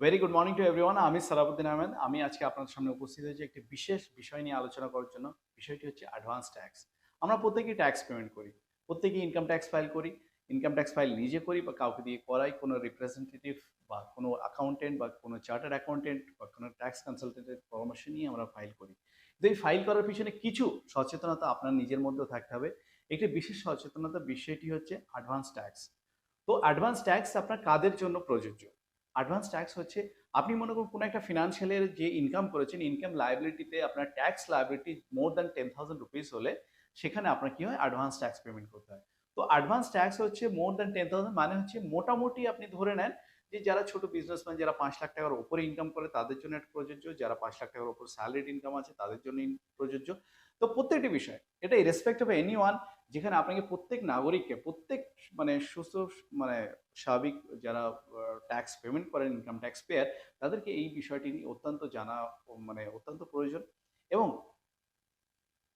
Very good morning to everyone. আমি সালাবুদ্দিন আহমেদ। আমি আজকে আপনাদের সামনে উপস্থিত হয়েছি একটি বিশেষ বিষয় নিয়ে আলোচনা করার জন্য। বিষয়টি হচ্ছে অ্যাডভান্স ট্যাক্স। আমরা প্রত্যেকেই ট্যাক্স পেমেন্ট করি, প্রত্যেকেই ইনকাম ট্যাক্স ফাইল করি। ইনকাম ট্যাক্স ফাইল নিজে করি বা কাউকে দিয়ে করাই, কোনো রিপ্রেজেন্টেটিভ বা কোনো অ্যাকাউন্টেন্ট বা কোনো চার্টার্ড অ্যাকাউন্টেন্ট বা কোনো ট্যাক্স কনসালটেন্টের পরামর্শ নিয়ে আমরা ফাইল করি। কিন্তু এই ফাইল করার পিছনে কিছু সচেতনতা আপনার নিজের মধ্যেও থাকতে হবে। একটি বিশেষ সচেতনতা বিষয়টি হচ্ছে অ্যাডভান্স ট্যাক্স। তো অ্যাডভান্স ট্যাক্স আপনার কাদের জন্য প্রযোজ্য? অ্যাডভান্স ট্যাক্স হচ্ছে আপনি মনে করুন কোনো একটা ফিনান্সিয়ালের যে ইনকাম করেছেন, ইনকাম লায়াবিলিটিতে আপনার tax liability more than 10,000 rupees হলে সেখানে আপনার কি হয়? অ্যাডভান্স ট্যাক্স পেমেন্ট করতে হয়। তো অ্যাডভান্স ট্যাক্স হচ্ছে মোর দ্যান 10,000 মানে হচ্ছে মোটামুটি আপনি ধরে নেন যে যারা ছোট বিজনেসম্যান, যারা ৫,০০,০০০ টাকার উপরে ইনকাম করে তাদের জন্য এটা প্রযোজ্য, যারা ৫,০০,০০০ টাকার উপর স্যালারিড ইনকাম আছে তাদের জন্য প্রযোজ্য। তো প্রত্যেকটি বিষয় এটা ইরেসপেক্ট অফ এনিওয়ান, যেখানে আপনাকে প্রত্যেক নাগরিককে প্রত্যেক মানে সুস্থ মানে স্বাভাবিক যারা ট্যাক্স পেমেন্ট করেন, ইনকাম ট্যাক্স পেয়ার, তাদেরকে এই বিষয়টি নিয়ে অত্যন্ত জানা মানে অত্যন্ত প্রয়োজন। এবং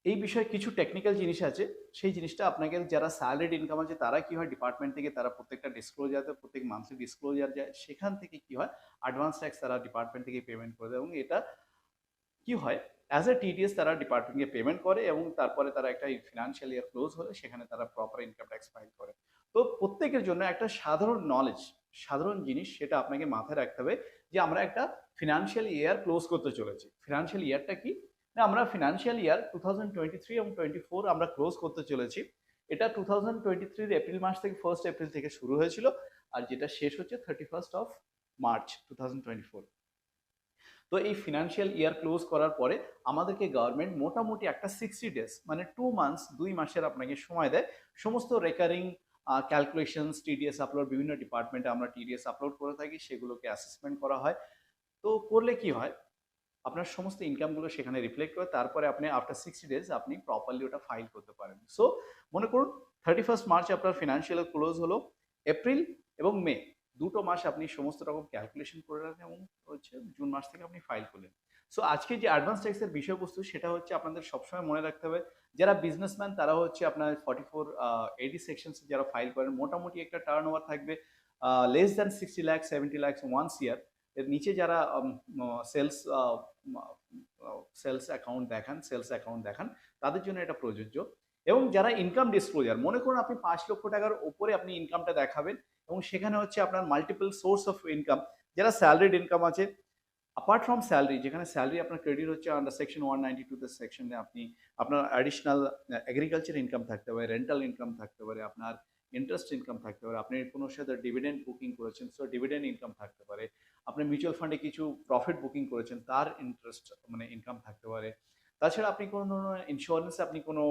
এই বিষয়ে কিছু টেকনিক্যাল জিনিস আছে, সেই জিনিসটা আপনাকে যারা স্যালারিড ইনকাম আছে তারা কি হয় ডিপার্টমেন্ট থেকে তারা প্রত্যেকটা ডিসক্লোজার দেয়, প্রত্যেক মান্থলি ডিসক্লোজার যায়, সেখান থেকে কি হয় অ্যাডভান্স ট্যাক্স তারা ডিপার্টমেন্ট থেকে পেমেন্ট করে দেয়। এবং এটা কি হয় অ্যাজ এ টিডিএস তারা ডিপার্টমেন্টকে পেমেন্ট করে এবং তারপরে তারা একটা ফিনান্সিয়াল ইয়ার ক্লোজ হলে সেখানে তারা প্রপার ইনকাম ট্যাক্স ফাইল করে। তো প্রত্যেকের জন্য একটা সাধারণ নলেজ, সাধারণ জিনিস সেটা আপনাকে মাথায় রাখতে হবে যে আমরা একটা ফিনান্সিয়াল ইয়ার ক্লোজ করতে চলেছি। ফিনান্সিয়াল ইয়ারটা কি? না, আমরা ফিনান্সিয়াল ইয়ার 2023 এবং 24 আমরা ক্লোজ করতে চলেছি। এটা 2023 এপ্রিল মাস থেকে 1 এপ্রিল থেকে শুরু হয়েছিল, আর যেটা শেষ হচ্ছে 31 মার্চ 2024। তো এই ফিনান্সিয়াল ইয়ার ক্লোজ করার পরে আমাদেরকে গভর্নমেন্ট মোটামুটি একটা 60 ডেজ মানে 2 মান্থস, 2 মাসের আপনাকে সময় দেয় সমস্ত রেকারিং ক্যালকুলেশনস, টিডিএস আপলোড, বিভিন্ন ডিপার্টমেন্টে আমরা টিডিএস আপলোড করে থাকি, সেগুলোকে অ্যাসেসমেন্ট করা হয়। তো করলে কি হয়, আপনার সমস্ত ইনকামগুলো সেখানে রিফ্লেক্ট করে তারপরে আপনি আফটার 60 ডেজ আপনি প্রপারলি ওটা ফাইল করতে পারেন। সো মনে করুন 31 মার্চ আপনার ফিনান্সিয়াল ক্লোজ হলো, এপ্রিল এবং মে দুটো মাস আপনি সমস্ত রকম ক্যালকুলেশন করে রাখেন এবং হচ্ছে জুন মাস থেকে আপনি ফাইল করলেন। সো আজকে যে অ্যাডভান্স ট্যাক্সের বিষয়বস্তু সেটা হচ্ছে আপনাদের সবসময় মনে রাখতে হবে, যারা বিজনেসম্যান তারা হচ্ছে আপনার 44 AD সেকশনস যারা ফাইল করেন মোটামুটি একটা টার্ন ওভার থাকবে less than 60 lakh 70 lakh once year. এর নিচে যারা সেলস সেলস অ্যাকাউন্ট দেখান তাদের জন্য এটা প্রযোজ্য। এবং যারা ইনকাম ডিসক্লোজার, মনে করুন আপনি 5 লক্ষ টাকার উপরে আপনি ইনকামটা দেখাবেন এবং সেখানে হচ্ছে আপনার মাল্টিপল সোর্স অফ ইনকাম, যারা স্যালারিড ইনকাম আছে অ্যাপার্ট ফ্রম স্যালারি, যেখানে স্যালারি আপনার ক্রেডিট হচ্ছে আন্ডার সেকশন 192 তে সেকশনে, আপনি আপনার অ্যাডিশনাল এগ্রিকালচার ইনকাম থাকতে পারে, রেন্টাল ইনকাম থাকতে পারে, আপনার ইন্টারেস্ট ইনকাম থাকতে পারে, আপনি কোনো সাথে ডিভিডেন্ড বুকিং করেছেন সো ডিভিডেন্ড ইনকাম থাকতে পারে, আপনি মিউচুয়াল ফান্ডে কিছু প্রফিট বুকিং করেছেন তার ইন্টারেস্ট মানে ইনকাম থাকতে পারে। তাছাড়া আপনি কোনো ধরনের ইন্স্যুরেন্সে আপনি কোনো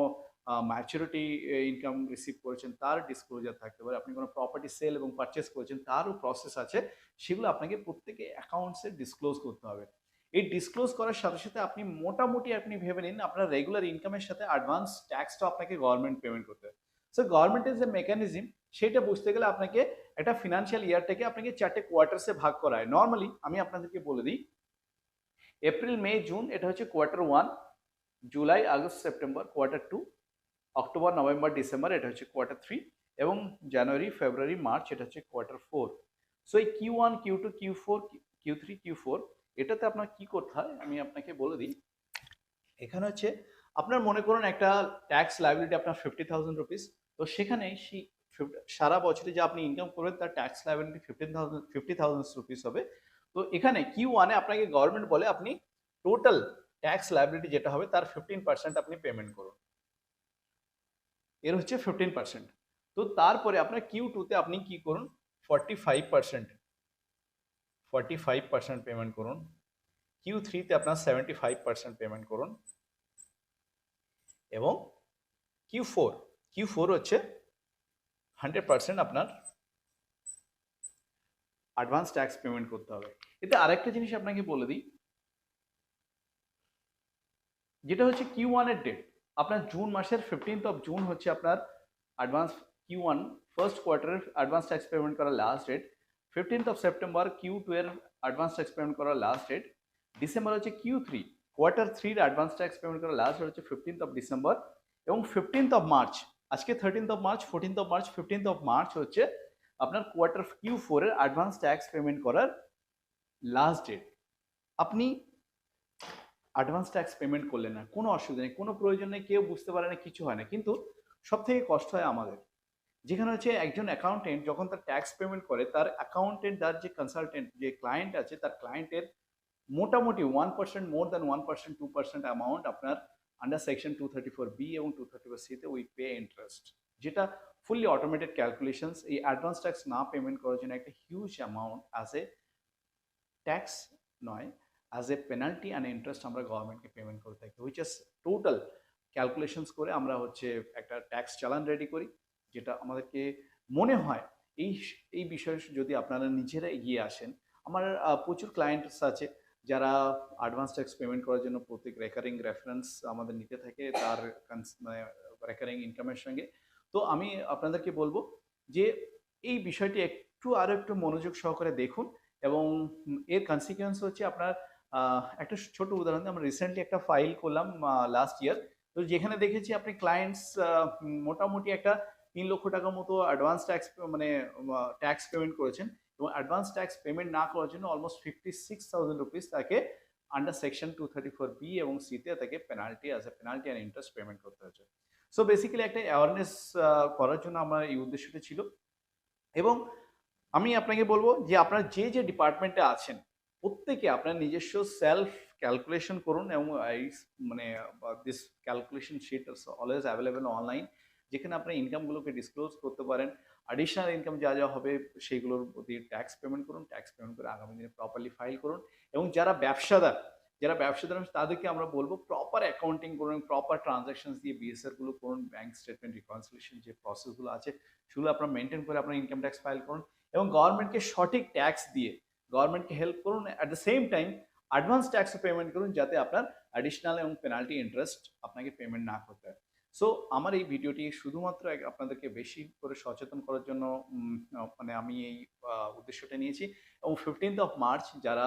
ম্যাচুরিটি ইনকাম রিসিভ করেছেন তার ডিসক্লোজার থাকতে পারে, আপনি কোনো প্রপার্টি সেল এবং পারচেস করেছেন তারও প্রসেস আছে, সেগুলো আপনাকে প্রত্যেকে অ্যাকাউন্টসে ডিসক্লোজ করতে হবে। এই ডিসক্লোজ করার সাথে সাথে আপনি মোটামুটি আপনি ভেবে নিন আপনার রেগুলার ইনকামের সাথে অ্যাডভান্স ট্যাক্সটা আপনাকে গভর্নমেন্ট পেমেন্ট করতে হবে। সো গভর্নমেন্টের যে মেকানিজম সেটা বুঝতে গেলে আপনাকে একটা ফিনান্সিয়াল ইয়ারটাকে আপনাকে 4টে কোয়ার্টার্সে ভাগ করা হয়। নর্মালি আমি আপনাদেরকে বলে দিই, এপ্রিল মে জুন এটা হচ্ছে quarter 1, July August September quarter 2, October November December এটা হচ্ছে কোয়ার্টার 3, এবং জানুয়ারি ফেব্রুয়ারি মার্চ এটা হচ্ছে কোয়ার্টার 4। সো এই Q1 Q2 Q4 Q3 Q4 এটাতে আপনার কি করতে হয় আমি আপনাকে বলে দিই। এখানে হচ্ছে আপনার মনে করুন একটা ট্যাক্স লাইবিলিটি আপনার 50,000 রুপিস, তো সেখানে সেই সারা বছরে যে আপনি ইনকাম করবেন তার ট্যাক্স লাইবিলিটি 50,000 রুপিস হবে। তো এখানে Q1-এ আপনাকে গভর্নমেন্ট বলে আপনি টোটাল ট্যাক্স লাইবিলিটি যেটা হবে তার 15% আপনি পেমেন্ট করুন, এর হচ্ছে 15%। তো তারপরে আপনার Q2-তে আপনি কি করুন 45% পেমেন্ট করুন, Q3-তে আপনার 75% পেমেন্ট করুন, এবং Q4 হচ্ছে 100% আপনার অ্যাডভান্স ট্যাক্স পেমেন্ট করতে হবে। এতে আরেকটা জিনিস আপনাকে বলে দিই, যেটা হচ্ছে Q1-এর ডেট, আপনার জুন মাসের 15th জুন হচ্ছে আপনার অ্যাডভান্স Q1 ফার্স্ট কোয়ার্টারের অ্যাডভান্স ট্যাক্স পেমেন্ট করার last date, 15th September Q2 এর অ্যাডভান্স ট্যাক্স পেমেন্ট করার লাস্ট ডেট, ডিসেম্বর হচ্ছে Q3 কোয়ার্টার 3 এর অ্যাডভান্স ট্যাক্স পেমেন্ট করার লাস্ট ডেট হচ্ছে 15th ডিসেম্বর, এবং 15th মার্চ, আজকে 13th March, 14th March, 15th March হচ্ছে আপনার কোয়ার্টার Q4 এর অ্যাডভান্স ট্যাক্স পেমেন্ট করার লাস্ট ডেট, আপনি অ্যাডভান্স ট্যাক্স পেমেন্ট করলেন না, কোনো অসুবিধা নেই, কোনো প্রয়োজন নেই, কেউ বুঝতে পারে না, কিছু হয় না। কিন্তু সব থেকে কষ্ট হয় আমাদের, যেখানে হচ্ছে একজন অ্যাকাউন্টেন্ট যখন তার ট্যাক্স পেমেন্ট করে, তার অ্যাকাউন্টেন্ট, তার যে কনসালটেন্ট, যে ক্লায়েন্ট আছে, তার ক্লায়েন্টের মোটামুটি 1%, মোর দ্যান 1%, 2% অ্যামাউন্ট আপনার আন্ডার সেকশন 234B এবং 234C-তে উই পে ইন্টারেস্ট, যেটা ফুললি অটোমেটেড ক্যালকুলেশনস। এই অ্যাডভান্স ট্যাক্স না পেমেন্ট করার জন্য একটা huge amount as a tax নয়, as a penalty and interest আমরা গভর্নমেন্টকে পেমেন্ট করে থাকি, হুইচ ইজ টোটাল ক্যালকুলেশনস করে আমরা হচ্ছে একটা ট্যাক্স চালান রেডি করি, যেটা আমাদেরকে মনে হয় এই এই বিষয়ে যদি আপনারা নিজেরা এগিয়ে আসেন। আমার প্রচুর ক্লায়েন্টস আছে যারা অ্যাডভান্স ট্যাক্স পেমেন্ট করার জন্য প্রত্যেক রেকারিং রেফারেন্স আমাদের নিতে থাকে তার মানে রেকারিং ইনকামের সঙ্গে। তো আমি আপনাদেরকে বলবো যে এই বিষয়টি একটু আরো একটু মনোযোগ সহকারে দেখুন, এবং এর কনসিকুয়েন্স হচ্ছে আপনার একটা ছোট উদাহরণ দিই, আমরা রিসেন্টলি একটা ফাইল করলাম লাস্ট ইয়ার, তো যেখানে দেখেছি আপনি ক্লায়েন্টস মোটামুটি একটা 3 লক্ষ টাকার মতো অ্যাডভান্স ট্যাক্স মানে ট্যাক্স পেমেন্ট করেছেন, এবং অ্যাডভান্স ট্যাক্স পেমেন্ট না করার জন্য অলমোস্ট 56,000 রুপিস তাকে আন্ডার সেকশন 234B এবং সিতে তাকে penalty as a penalty and interest payment করতে হয়েছে। সো বেসিক্যালি একটা অ্যাওয়ারনেস করার জন্য আমার এই উদ্দেশ্যটা ছিল। এবং আমি আপনাকে বলবো যে আপনার যে যে ডিপার্টমেন্টে আছেন প্রত্যেকে আপনার নিজস্ব সেলফ ক্যালকুলেশন করুন, এবং মানে this calculation sheet is always available online, যেখানে আপনি ইনকামগুলোকে ডিসক্লোজ করতে পারেন, অ্যাডিশনাল ইনকাম যা যা হবে সেইগুলোর প্রতি ট্যাক্স পেমেন্ট করুন, ট্যাক্স পেমেন্ট করে আগামী দিনে প্রপারলি ফাইল করুন। এবং যারা ব্যবসাদার তাদেরকে আমরা বলবো প্রপার অ্যাকাউন্টিং করুন, প্রপার ট্রানজাকশন দিয়ে বিএসআর গুলো করুন, ব্যাংক স্টেটমেন্ট রিকনসিলিয়েশন যে প্রসেসগুলো আছে সেগুলো আপনারা মেনটেন করে আপনার ইনকাম ট্যাক্স ফাইল করুন, এবং গভর্নমেন্টকে সঠিক ট্যাক্স দিয়ে গভর্নমেন্টকে হেল্প করুন। At the same time advance ট্যাক্সও পেমেন্ট করুন, যাতে আপনার অ্যাডিশনাল এবং পেনাল্টি ইন্টারেস্ট আপনাকে পেমেন্ট না করতে হয়। সো আমার এই ভিডিওটি শুধুমাত্র আপনাদেরকে বেশি করে সচেতন করার জন্য মানে আমি এই উদ্দেশ্যটা নিয়েছি। এবং 15th মার্চ যারা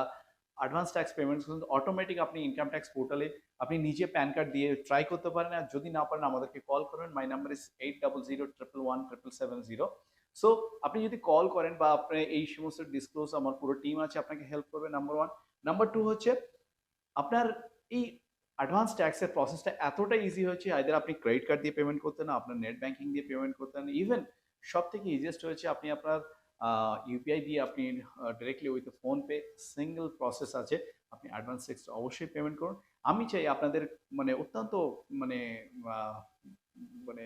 অ্যাডভান্স ট্যাক্স পেমেন্ট অটোমেটিক আপনি ইনকাম ট্যাক্স পোর্টালে আপনি নিজে প্যান কার্ড দিয়ে ট্রাই করতে পারেন, আর যদি না পারেন আমাদেরকে কল করবেন। My number is 8001117770। সো আপনি যদি কল করেন বা আপনি এই সমস্ত ডিসক্লোজ, আমার পুরো টিম আছে আপনাকে হেল্প করবে, নাম্বার ওয়ান। নাম্বার টু হচ্ছে আপনার এই অ্যাডভান্স ট্যাক্সের প্রসেসটা এতটা ইজি হয়েছে, আইদার আপনি ক্রেডিট কার্ড দিয়ে পেমেন্ট করতেন, আপনার নেট ব্যাংকিং দিয়ে পেমেন্ট করতেন, ইভেন সব থেকে ইজিয়েস্ট হয়েছে আপনি আপনার ইউপিআই দিয়ে আপনি directly with phone pay single process আছে, আপনি অ্যাডভান্স ট্যাক্স অবশ্যই পেমেন্ট করুন। আমি চাই আপনাদের মানে অত্যন্ত মানে মানে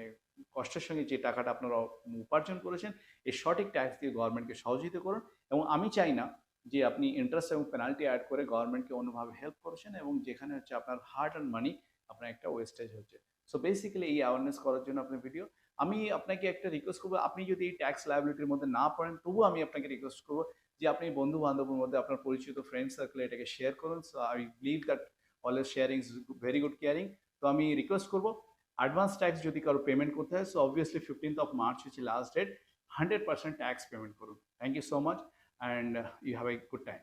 কষ্টের সঙ্গে যে টাকাটা আপনারা উপার্জন করেছেন এই সঠিক ট্যাক্স দিয়ে গভর্নমেন্টকে সহযোগিতা করুন, এবং আমি চাই না যে আপনি ইন্টারেস্ট এবং পেনাল্টি অ্যাড করে গভর্নমেন্টকে অন্যভাবে হেল্প করছেন, এবং যেখানে হচ্ছে আপনার হার্ড অ্যান্ড মানি আপনার একটা ওয়েস্টেজ হচ্ছে। সো বেসিক্যালি এই অ্যাওয়ারনেস করার জন্য আপনার ভিডিও। আমি আপনাকে একটা রিকোয়েস্ট করবো, আপনি যদি এই ট্যাক্স লায়াবিলিটির মধ্যে না পড়েন তবুও আমি আপনাকে রিকোয়েস্ট করবো যে আপনি বন্ধু বান্ধবের মধ্যে আপনার পরিচিত ফ্রেন্ড সার্কেলে এটাকে শেয়ার করুন। So I believe that always sharing is very good caring. তো আমি রিকোয়েস্ট করবো অ্যাডভান্স ট্যাক্স যদি কারো পেমেন্ট করতে হয়, সো অবভিয়াসলি 15th মার্চ হচ্ছে লাস্ট ডেট, 100% ট্যাক্স পেমেন্ট করুন। Thank you so much and you have a good time.